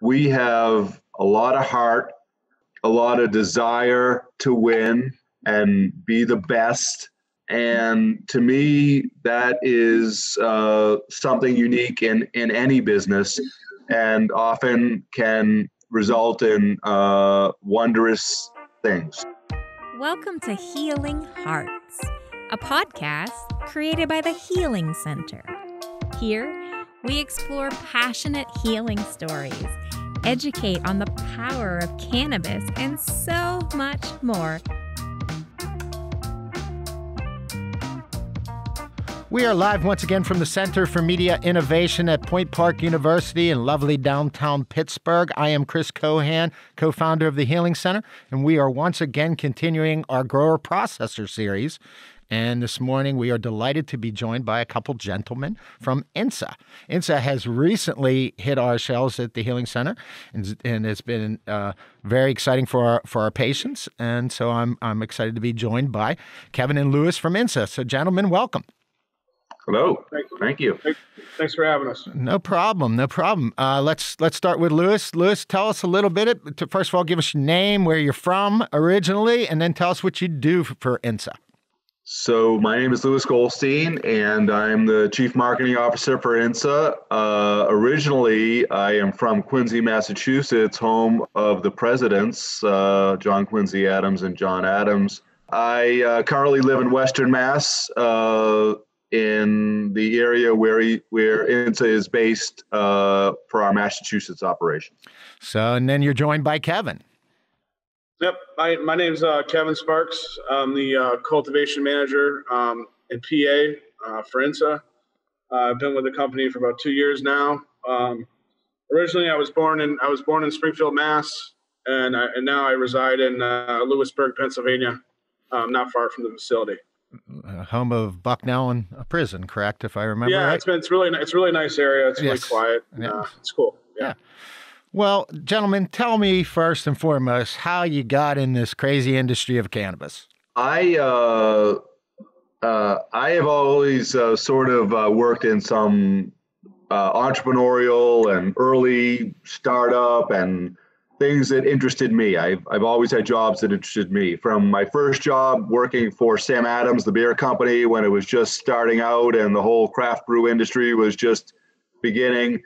We have a lot of heart, a lot of desire to win and be the best. And to me, that is something unique in any business and often can result in wondrous things. Welcome to Healing Hearts, a podcast created by the Healing Center. Here, we explore passionate healing stories, educate on the power of cannabis, and so much more. We are live once again from the Center for Media Innovation at Point Park University in lovely downtown Pittsburgh. I am Chris Cohan, co-founder of the Healing Center, and we are once again continuing our Grower Processor series. And this morning, we are delighted to be joined by a couple gentlemen from insa. Insa has recently hit our shelves at the Healing Center, and it's been very exciting for our patients. And so I'm excited to be joined by Kevin and Lewis from insa. So, gentlemen, welcome. Hello. Thank you. Thanks for having us. No problem. Let's start with Lewis. Lewis, tell us a little bit. First of all, give us your name, where you're from originally, and then tell us what you do for insa. So my name is Lewis Goldstein, and I'm the Chief Marketing Officer for insa. Originally, I am from Quincy, Massachusetts, home of the presidents, John Quincy Adams and John Adams. I currently live in Western Mass, in the area where insa is based for our Massachusetts operations. So, and then you're joined by Kevin. Yep, my name's Kevin Sparks. I'm the cultivation manager in PA for insa. I've been with the company for about 2 years now. Originally, I was born in Springfield, Mass, and now I reside in Lewisburg, Pennsylvania, not far from the facility. Home of Bucknell and a prison, correct? If I remember right. Yeah, it's really nice area. It's really quiet. Yeah. It's cool. Yeah. Well, gentlemen, tell me first and foremost how you got in this crazy industry of cannabis. I have always sort of worked in some entrepreneurial and early startup and things that interested me. I've always had jobs that interested me. From my first job working for Sam Adams, the beer company, when it was just starting out and the whole craft brew industry was just beginning,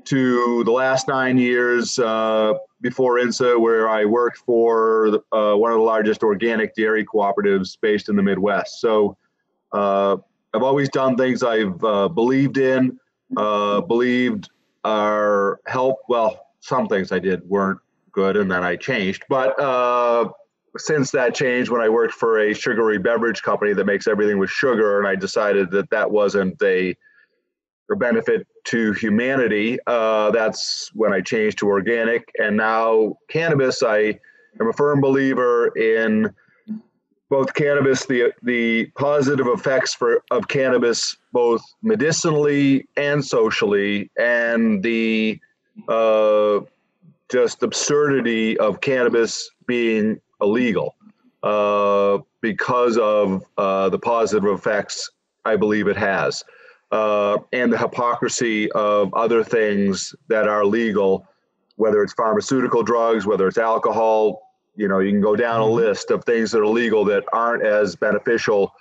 to the last 9 years before insa, where I worked for one of the largest organic dairy cooperatives based in the Midwest. So I've always done things I've believed in, believed are help. Well, some things I did weren't good, and then I changed. But since that changed, when I worked for a sugary beverage company that makes everything with sugar, and I decided that wasn't a benefit to humanity, that's when I changed to organic. And now cannabis, I am a firm believer in both cannabis, the positive effects of cannabis, both medicinally and socially, and the just absurdity of cannabis being illegal because of the positive effects I believe it has, and the hypocrisy of other things that are legal, whether it's pharmaceutical drugs, whether it's alcohol. You can go down a list of things that are legal that aren't as beneficial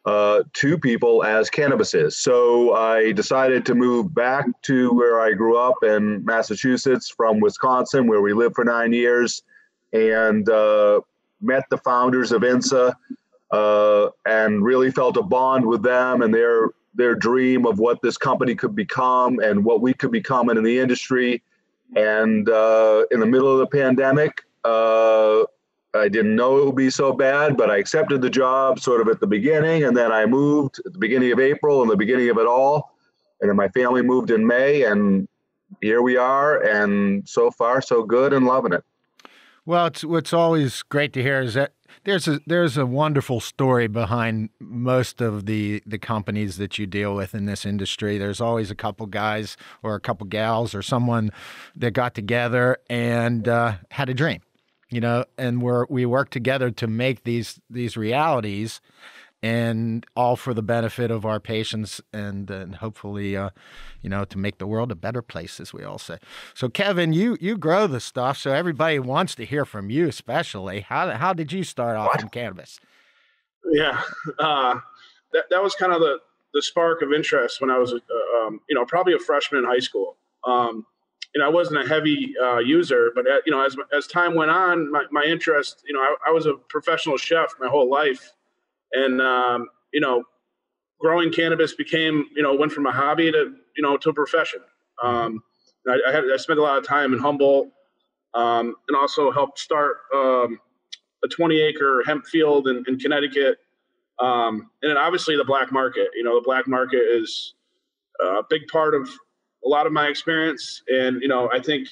to people as cannabis is. So I decided to move back to where I grew up in Massachusetts from Wisconsin, where we lived for 9 years, and met the founders of insa, and really felt a bond with them and their dream of what this company could become and what we could become in the industry. And in the middle of the pandemic, I didn't know it would be so bad, but I accepted the job sort of at the beginning, and then I moved at the beginning of April and the beginning of it all. And then my family moved in May, and here we are, and so far so good and loving it. Well, what's always great to hear is that there's a wonderful story behind most of the companies that you deal with in this industry. There's always a couple guys or a couple gals or someone that got together and had a dream. And we work together to make these realities. and all for the benefit of our patients and hopefully, to make the world a better place, as we all say. So, Kevin, you grow the stuff, so everybody wants to hear from you, especially. How did you start off in cannabis? Yeah, that was kind of the spark of interest when I was, probably a freshman in high school. I wasn't a heavy user, but as time went on, my interest, I was a professional chef my whole life, and growing cannabis became, went from a hobby to a profession. I spent a lot of time in Humboldt, and also helped start a 20-acre hemp field in Connecticut. And then obviously the black market. The black market is a big part of a lot of my experience. And, I think,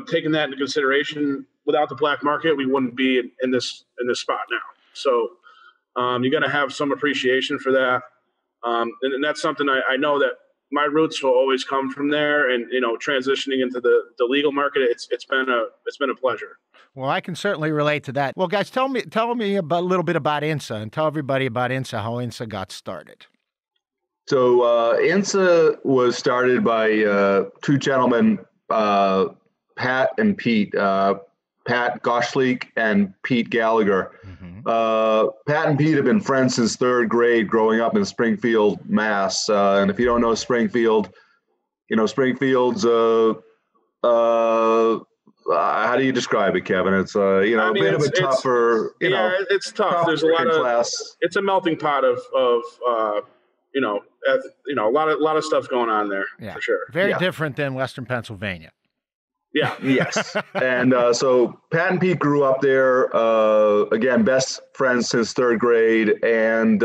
taking that into consideration, without the black market, we wouldn't be in this spot now. So you got to have some appreciation for that. And that's something I know that my roots will always come from there. And, transitioning into the legal market, it's been a pleasure. Well, I can certainly relate to that. Well, guys, tell me a little bit about INSA, and tell everybody about INSA, how INSA got started. So INSA was started by two gentlemen, Pat and Pete, Pat Goschleek and Pete Gallagher. Mm-hmm. Pat and Pete have been friends since third grade, growing up in Springfield, Mass. And if you don't know Springfield, Springfield's how do you describe it, Kevin? It's a bit of a tougher. It's tough. There's a lot of class. It's a melting pot of a lot of stuff going on there, for sure. Very different than Western Pennsylvania. Yeah. Yes. And so Pat and Pete grew up there. Again, best friends since third grade, and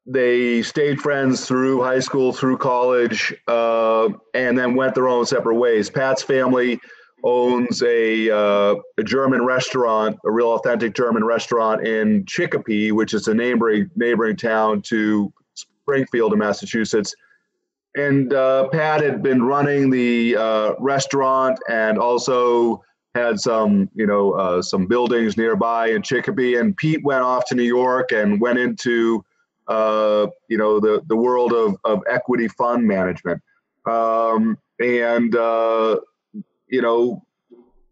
they stayed friends through high school, through college, and then went their own separate ways. Pat's family owns a German restaurant, a real authentic German restaurant in Chicopee, which is a neighboring town to Springfield in Massachusetts. And Pat had been running the restaurant and also had some buildings nearby in Chicopee. And Pete went off to New York and went into the world of equity fund management.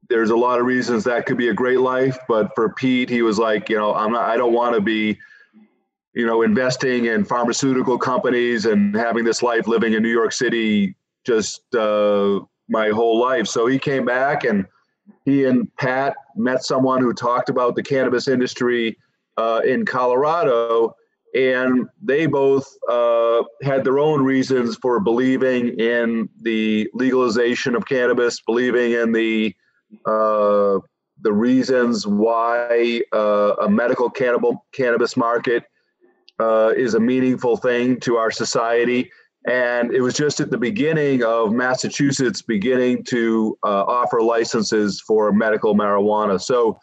There's a lot of reasons that could be a great life, but for Pete, he was like, I don't want to be, investing in pharmaceutical companies and having this life living in New York City just my whole life. So he came back, and he and Pat met someone who talked about the cannabis industry in Colorado, and they both had their own reasons for believing in the legalization of cannabis, believing in the reasons why a medical cannabis market is a meaningful thing to our society. And it was just at the beginning of Massachusetts beginning to offer licenses for medical marijuana. So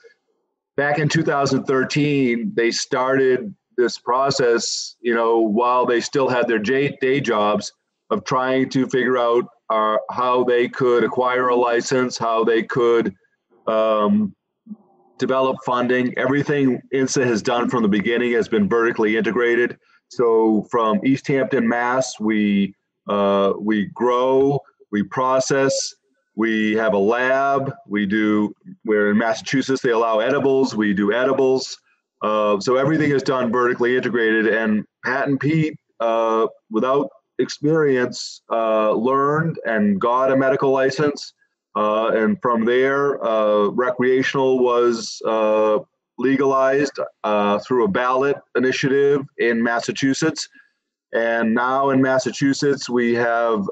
back in 2013, they started this process, while they still had their day jobs, of trying to figure out how they could acquire a license, how they could develop funding. Everything INSA has done from the beginning has been vertically integrated. So from East Hampton, Mass, we grow, we process, we have a lab. We're in Massachusetts, they allow edibles, we do edibles. So everything is done vertically integrated, and Pat and Pete, without experience, learned and got a medical license. And from there, recreational was legalized through a ballot initiative in Massachusetts. And now in Massachusetts, we have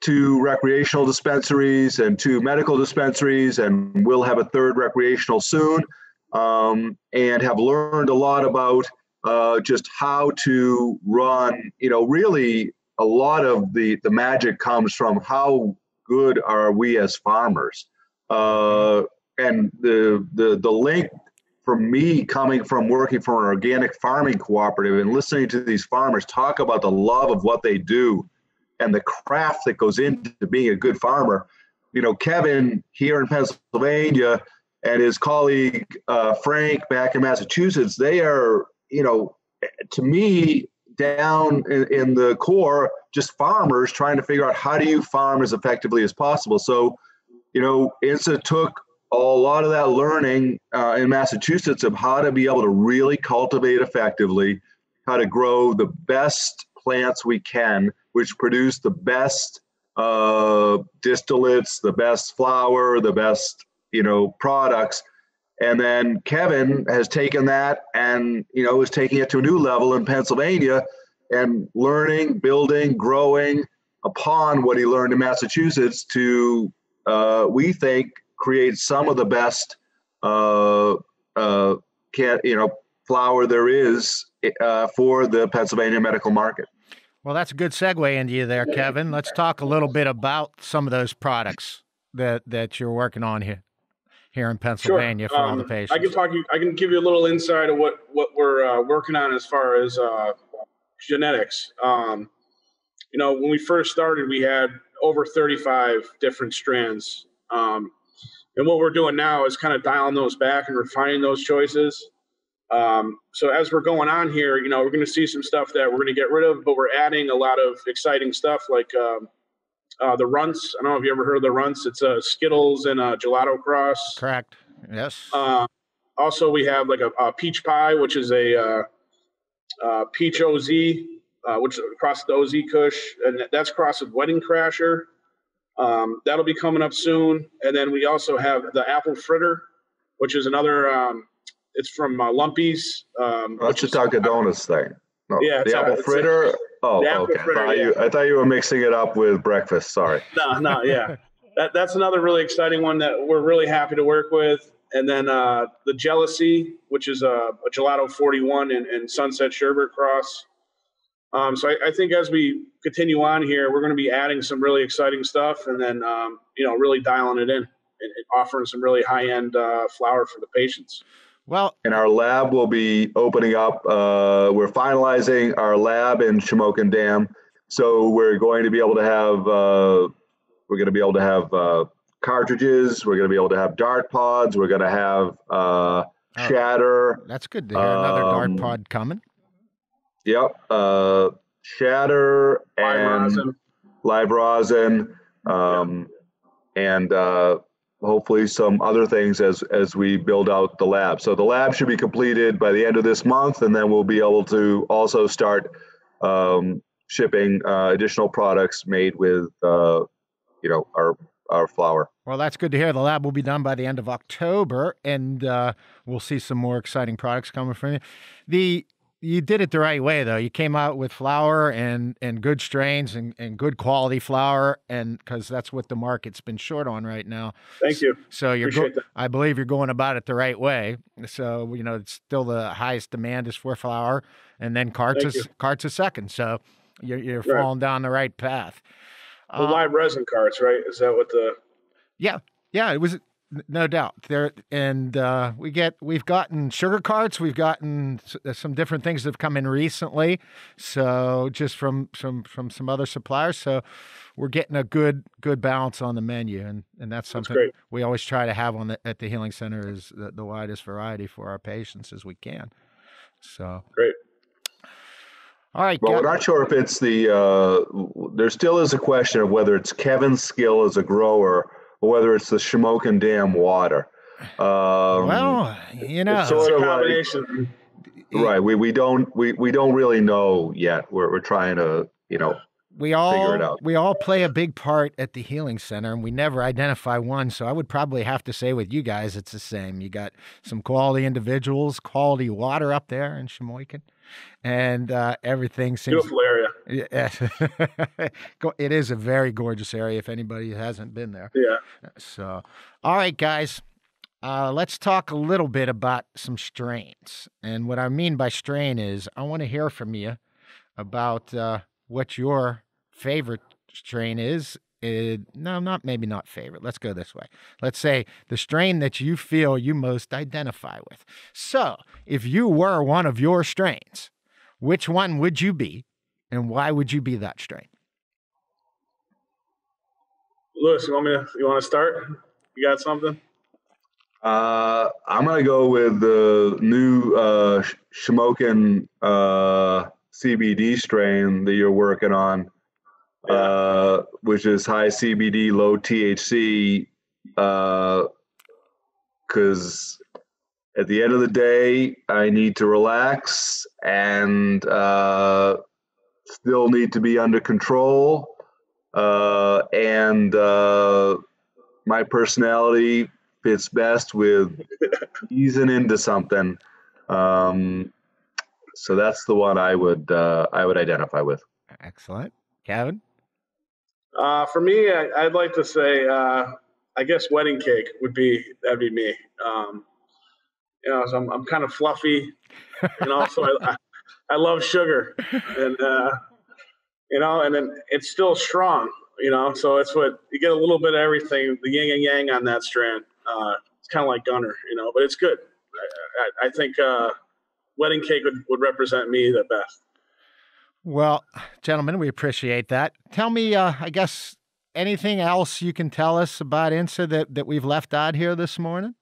2 recreational dispensaries and 2 medical dispensaries, and we'll have a 3rd recreational soon. And have learned a lot about just how to run. Really a lot of the magic comes from how good are we as farmers. And the link for me, coming from working for an organic farming cooperative and listening to these farmers talk about the love of what they do and the craft that goes into being a good farmer. Kevin here in Pennsylvania and his colleague Frank back in Massachusetts, they are to me, down in the core, just farmers trying to figure out how do you farm as effectively as possible. So, INSA took a lot of that learning in Massachusetts of how to be able to really cultivate effectively, how to grow the best plants we can, which produce the best distillates, the best flour, the best, products. And then Kevin has taken that and, is taking it to a new level in Pennsylvania and learning, building, growing upon what he learned in Massachusetts to, we think, create some of the best, flour there is for the Pennsylvania medical market. Well, that's a good segue into you there, Kevin. Let's talk a little bit about some of those products that you're working on here in Pennsylvania for all the patients. I can give you a little insight of what we're working on as far as genetics. When we first started, we had over 35 different strands. And what we're doing now is kind of dialing those back and refining those choices. So as we're going on here, we're going to see some stuff that we're going to get rid of, but we're adding a lot of exciting stuff like the runts. I don't know if you ever heard of the runts. It's Skittles and a gelato cross. Correct. Yes. Also, we have like a peach pie, which is a peach OZ, which is across the OZ Kush, and that's crossed with Wedding Crasher. That'll be coming up soon. And then we also have the apple fritter, which is another, it's from Lumpy's. That's the Dunkin' Donuts thing. No, yeah, the apple fritter. Okay. Fritter, I thought you were mixing it up with breakfast. Sorry. No, yeah. That's another really exciting one that we're really happy to work with. And then the Jealousy, which is a Gelato 41 and Sunset Sherbet cross. So I think as we continue on here, we're going to be adding some really exciting stuff and then, really dialing it in and offering some really high-end flour for the patients. Well, and our lab will be opening up. We're finalizing our lab in Shamokin Dam. So we're going to be able to have, cartridges. We're going to be able to have dart pods. We're going to have shatter. That's good to hear. Another dart pod coming. Yep. Shatter and live rosin, and hopefully some other things as we build out the lab. So the lab should be completed by the end of this month, and then we'll be able to also start shipping additional products made with our flour. Well, that's good to hear. The lab will be done by the end of October, and we'll see some more exciting products coming from you. You did it the right way, though. You came out with flour and good strains and good quality flour, and because that's what the market's been short on right now. Thank you. So I believe you're going about it the right way. So it's still the highest demand is for flour, and then carts is second. So you're falling down the right path. The live resin carts, right? Is that what the? Yeah, it was. No doubt there, and we've gotten sugar carts, we've gotten some different things that have come in recently. So just from some other suppliers, so we're getting a good balance on the menu, and that's something we always try to have at the Healing Center is the widest variety for our patients as we can. So great. All right. Well, we're not sure if it's there still is a question of whether it's Kevin's skill as a grower or whether it's the Shamokin Dam water. It's sort of combination. Right. We don't really know yet. We're trying to, figure it out. We all play a big part at the Healing Center, and we never identify one. So I would probably have to say with you guys, it's the same. You got some quality individuals, quality water up there in Shamokin, and everything seems beautiful area. Yeah, it is a very gorgeous area. If anybody hasn't been there, yeah. So, all right, guys. Let's talk a little bit about some strains. And what I mean by strain is I want to hear from you about what your favorite strain is. Maybe not favorite. Let's go this way. Let's say the strain that you feel you most identify with. So if you were one of your strains, which one would you be and why would you be that strain? Lewis, you want to start? You got something? I'm going to go with the new Shamokin CBD strain that you're working on, which is high CBD, low THC, because at the end of the day, I need to relax and still need to be under control. And my personality fits best with easing into something. So that's the one I would identify with. Excellent. Kevin? For me, I'd like to say, I guess wedding cake that'd be me. So I'm kind of fluffy, so I love sugar, and and then it's still strong, so it's what you get, a little bit of everything, the yin and yang on that strand. It's kind of like Gunner, but it's good. I think wedding cake would represent me the best. Well, gentlemen, we appreciate that. Tell me, I guess, anything else you can tell us about INSA that we've left out here this morning?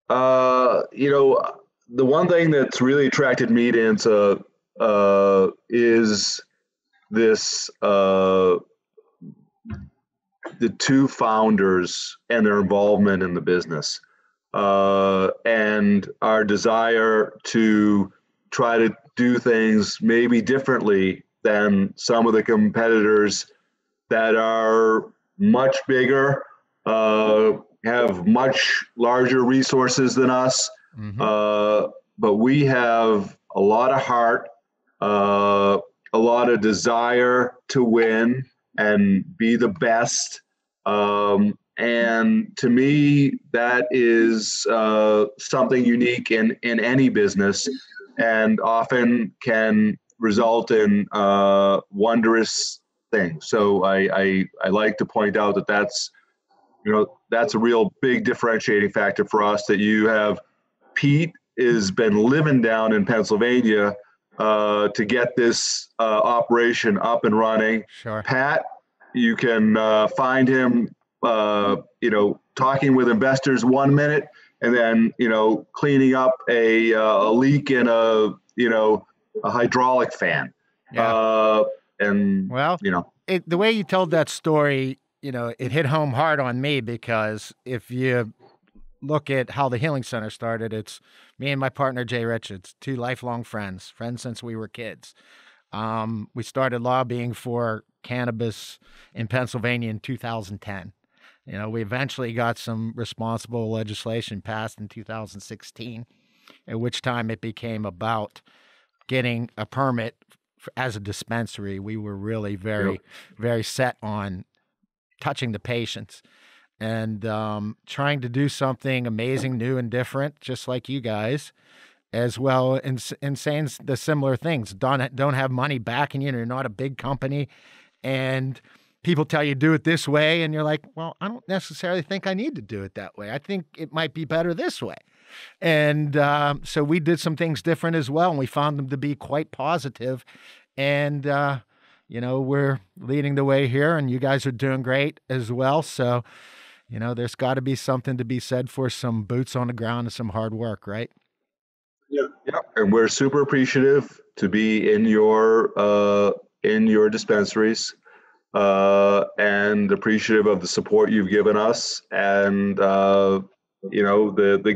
The one thing that's really attracted me to INSA is this, the two founders and their involvement in the business, and our desire to try to do things maybe differently than some of the competitors that are much bigger, have much larger resources than us. Mm-hmm. But we have a lot of heart, a lot of desire to win and be the best. And to me, that is something unique in any business, and often can result in wondrous things. So I like to point out that that's a real big differentiating factor for us, that you have Pete has been living down in Pennsylvania to get this operation up and running. Sure. Pat, you can find him, talking with investors 1 minute, and then, cleaning up a leak in a hydraulic fan. Yeah. The way you told that story, it hit home hard on me, because if you look at how the Healing Center started, it's me and my partner, Jay Richards, two lifelong friends since we were kids. We started lobbying for cannabis in Pennsylvania in 2010. We eventually got some responsible legislation passed in 2016, at which time it became about getting a permit as a dispensary. We were really very, very set on touching the patients and trying to do something amazing, new, and different, just like you guys, as well, and saying the similar things. Don't have money backing you, you're not a big company, and people tell you do it this way, and you're like, well, I don't necessarily think I need to do it that way. I think it might be better this way. And so we did some things different as well, and we found them to be quite positive. And we're leading the way here, and you guys are doing great as well. So, there's got to be something to be said for some boots on the ground and some hard work, right? Yeah. And we're super appreciative to be in your dispensaries, and appreciative of the support you've given us, and the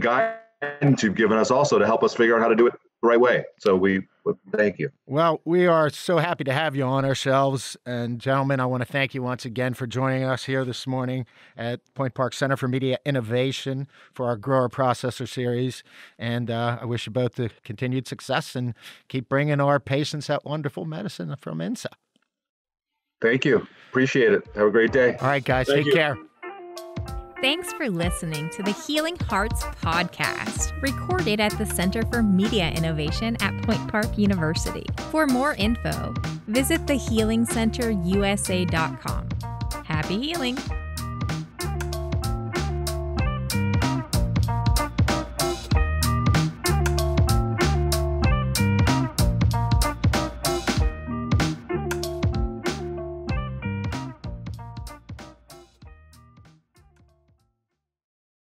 guidance you've given us also to help us figure out how to do it the right way. So we thank you. Well, we are so happy to have you on our shelves. And gentlemen, I want to thank you once again for joining us here this morning at Point Park Center for Media Innovation for our Grower Processor series. And I wish you both the continued success and keep bringing our patients that wonderful medicine from INSA. Thank you. Appreciate it. Have a great day. All right, guys. Thank Take you. care. Thanks for listening to the Healing Hearts podcast, recorded at the Center for Media Innovation at Point Park University. For more info, visit thehealingcenterusa.com. Happy healing!